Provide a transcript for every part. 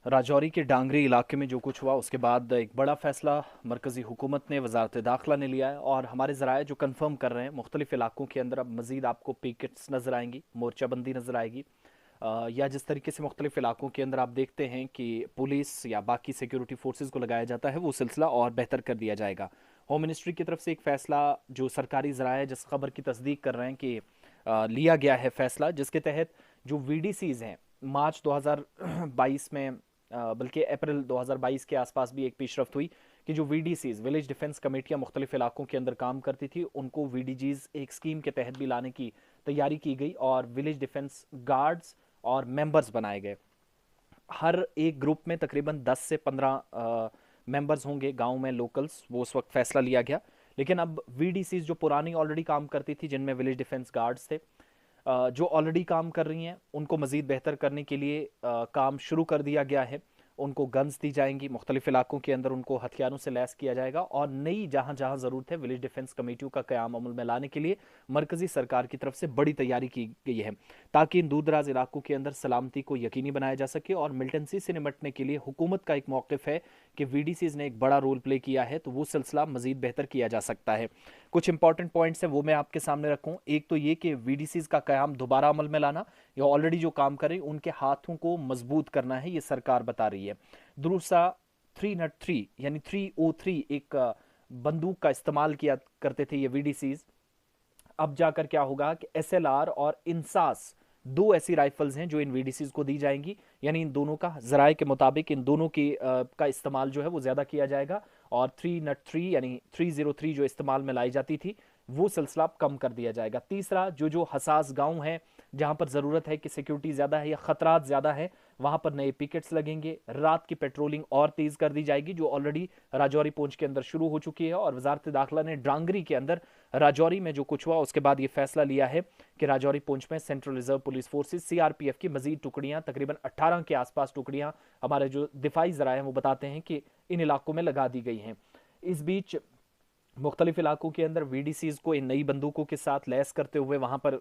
राजौरी के डांगरी इलाके में जो कुछ हुआ उसके बाद एक बड़ा फैसला मरकज़ी हुकूमत ने वजारत दाखिला ने लिया है और हमारे ज़राए जो कंफर्म कर रहे हैं मुख्तलिफ इलाकों के अंदर अब मज़ीद आपको पिकेट्स नज़र आएंगी, मोर्चाबंदी नज़र आएगी। या जिस तरीके से मुख्तलिफ इलाकों के अंदर आप देखते हैं कि पुलिस या बाकी सिक्योरिटी फोर्सेज को लगाया जाता है वो सिलसिला और बेहतर कर दिया जाएगा। होम मिनिस्ट्री की तरफ से एक फ़ैसला जो सरकारी ज़राए जिस खबर की तस्दीक कर रहे हैं कि लिया गया है फ़ैसला जिसके तहत जो वीडीसीज हैं मार्च 2022 में बल्कि अप्रैल 2022 के आसपास भी एक पेशरफ्त हुई कि जो वीडीसीज विलेज डिफेंस कमेटियां मुख्तलिफ इलाकों के अंदर काम करती थी उनको वीडीजीज एक स्कीम के तहत भी लाने की तैयारी की गई और विलेज डिफेंस गार्ड्स और मेंबर्स बनाए गए। हर एक ग्रुप में तकरीबन 10 से 15 मेंबर्स होंगे गांव में लोकल्स, वो उस वक्त फैसला लिया गया। लेकिन अब वीडीसीज जो पुरानी ऑलरेडी काम करती थी जिनमें विलेज डिफेंस गार्ड्स थे, जो ऑलरेडी काम कर रही हैं उनको मज़ीद बेहतर करने के लिए काम शुरू कर दिया गया है। उनको गन्स दी जाएंगी, मुख्तलिफ इलाकों के अंदर उनको हथियारों से लैस किया जाएगा और नई जहां जहां ज़रूरत है विलेज डिफेंस कमेटियों का क़याम अमल में लाने के लिए मरकज़ी सरकार की तरफ से बड़ी तैयारी की गई है ताकि इन दूर दराज इलाकों के अंदर सलामती को यकीनी बनाया जा सके। और मिलिटेंसी से निपटने के लिए हुकूमत का एक मौक़िफ़ है कि वीडीसीज ने एक बड़ा रोल प्ले किया है तो वो सिलसिला मज़ीद बेहतर किया जा सकता है। कुछ इंपॉर्टेंट पॉइंट्स हैं वो मैं आपके सामने रखूं। एक तो ये कि वीडीसीज का क़याम दोबारा अमल में लाना या ऑलरेडी जो काम करें उनके हाथों को मजबूत करना है, ये सरकार बता रही है। दूसरा, 303 यानी 303 एक बंदूक का इस्तेमाल किया करते थे ये वीडीसीज। अब जाकर क्या होगा कि एसएलआर और इंसास दो ऐसी राइफल्स हैं जो इन वीडीसीज को दी जाएंगी, यानी इन दोनों का जराए के मुताबिक इन दोनों की का इस्तेमाल जो है वो ज्यादा किया जाएगा और 303 यानी 303 जो इस्तेमाल में लाई जाती थी वो सिलसिला कम कर दिया जाएगा। तीसरा, जो हसास गांव है जहां पर जरूरत है कि सिक्योरिटी ज्यादा है या खतरात ज्यादा है वहां पर नए पिकेट्स लगेंगे। रात की पेट्रोलिंग और तेज कर दी जाएगी जो ऑलरेडी राजौरी पुंछ के अंदर शुरू हो चुकी है और वजारत दाखिला ने डांगरी के अंदर राजौरी में जो कुछ हुआ उसके बाद ये फैसला लिया है कि राजौरी पुंछ में central reserve police forces CRPF की मजीद टुकड़ियां तकरीबन 18 के आसपास टुकड़ियां हमारे जो दिफाई जरा हैं वो बताते हैं कि इन इलाकों में लगा दी गई हैं। इस बीच मुख्तलिफ इलाकों के अंदर वीडीसीज को इन नई बंदूकों के साथ लैस करते हुए वहां पर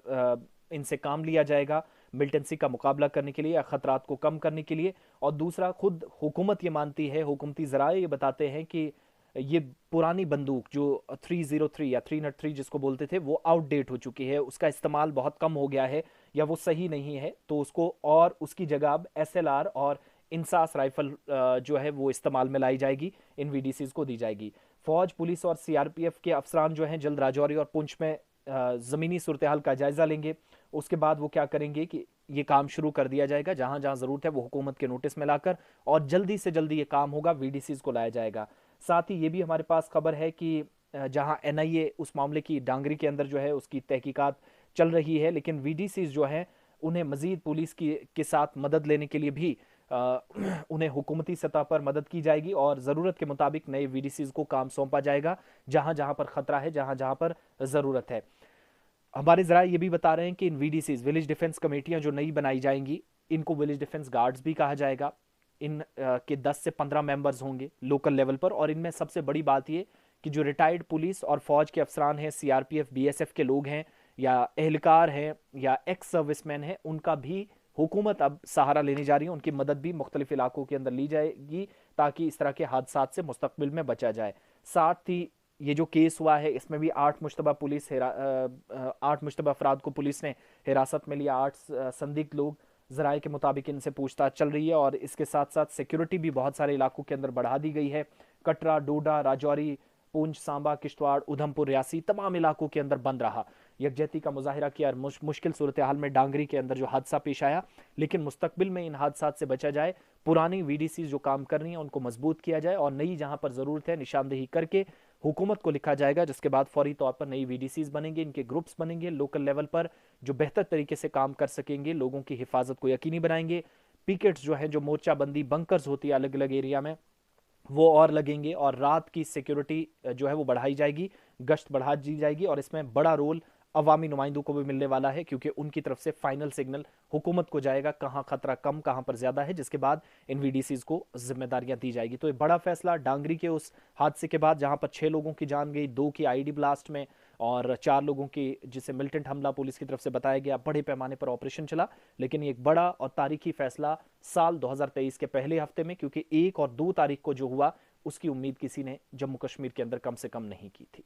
इनसे काम लिया जाएगा मिलिटेंसी का मुकाबला करने के लिए या खतरात को कम करने के लिए। और दूसरा, खुद हुकूमत ये मानती है, हुकूमती जराए ये बताते हैं कि ये पुरानी बंदूक जो 303 या 303 जिसको बोलते थे वो आउटडेट हो चुकी है, उसका इस्तेमाल बहुत कम हो गया है या वो सही नहीं है, तो उसको और उसकी जगह अब एसएलआर और इंसास राइफल जो है वो इस्तेमाल में लाई जाएगी, इन वीडीसीज को दी जाएगी। फौज, पुलिस और सीआरपीएफ के अफसरान जो हैं जल्द राजौरी और पुंछ में ज़मीनी सूरत हाल का जायजा लेंगे। उसके बाद वो क्या करेंगे कि ये काम शुरू कर दिया जाएगा, जहां जहां ज़रूरत है वो हुकूमत के नोटिस में लाकर और जल्दी से जल्दी ये काम होगा, वीडीसीज को लाया जाएगा। साथ ही ये भी हमारे पास खबर है कि जहां एनआईए उस मामले की डांगरी के अंदर जो है उसकी तहकीकात चल रही है, लेकिन वीडीसीज जो हैं उन्हें मजीद पुलिस की के साथ मदद लेने के लिए भी उन्हें हुकूमती सतह पर मदद की जाएगी और ज़रूरत के मुताबिक नए वीडीसीज को काम सौंपा जाएगा जहां जहां पर खतरा है, जहां जहां पर ज़रूरत है। हमारे जरा ये भी बता रहे हैं कि इन वीडीसीज विलेज डिफेंस कमेटियां जो नई बनाई जाएंगी इनको विलेज डिफेंस गार्ड्स भी कहा जाएगा। इन के 10 से 15 मेंबर्स होंगे लोकल लेवल पर और इनमें सबसे बड़ी बात ये कि जो रिटायर्ड पुलिस और फौज के अफसरान हैं, सीआरपीएफ बीएसएफ के लोग हैं या एहलकार हैं या एक्स सर्विसमैन हैं, उनका भी हुकूमत अब सहारा लेने जा रही है, उनकी मदद भी मुख्तलिफ इलाकों के अंदर ली जाएगी ताकि इस तरह के हादसात से मुस्तकबिल में बचा जाए। साथ ही ये जो केस हुआ है इसमें भी 8 मुश्तबा अफराद को पुलिस ने हिरासत में लिया। 8 संदिग्ध लोग, जराये के मुताबिक इनसे पूछताछ चल रही है और इसके साथ साथ सिक्योरिटी भी बहुत सारे इलाकों के अंदर बढ़ा दी गई है। कटरा, डोडा, राजौरी, पूंछ, सांबा, किश्तवाड़, उधमपुर, रियासी तमाम इलाकों के अंदर बंद रहा। यकजहती का मुजाहिरा किया और मुश्किल सूरत हाल में डांगरी के अंदर जो हादसा पेश आया, लेकिन मुस्तकबिल में इन हादसात से बचा जाए, पुरानी वीडीसी जो काम कर रही हैं उनको मजबूत किया जाए और नई जहां पर ज़रूरत है निशानदेही करके हुकूमत को लिखा जाएगा, जिसके बाद फौरी तौर पर नई वीडीसीज बनेंगे, इनके ग्रुप्स बनेंगे लोकल लेवल पर जो बेहतर तरीके से काम कर सकेंगे, लोगों की हिफाजत को यकीनी बनाएंगे। पिकेट्स जो है, जो मोर्चाबंदी बंकर्स होती है अलग अलग एरिया में, वो और लगेंगे और रात की सिक्योरिटी जो है वो बढ़ाई जाएगी, गश्त बढ़ा दी जाएगी और इसमें बड़ा रोल अवामी नुमाइंदों को भी मिलने वाला है क्योंकि उनकी तरफ से फाइनल सिग्नल हुकूमत को जाएगा कहां खतरा कम कहां पर ज्यादा है, जिसके बाद इन वीडीसीज को जिम्मेदारियां दी जाएगी। तो ये बड़ा फैसला डांगरी के उस हादसे के बाद जहां पर 6 लोगों की जान गई, 2 की आईडी ब्लास्ट में और 4 लोगों की, जिसे मिलिटेंट हमला पुलिस की तरफ से बताया गया, बड़े पैमाने पर ऑपरेशन चला। लेकिन ये एक बड़ा और तारीखी फैसला साल 2023 के पहले हफ्ते में, क्योंकि 1 और 2 तारीख को जो हुआ उसकी उम्मीद किसी ने जम्मू कश्मीर के अंदर कम से कम नहीं की थी।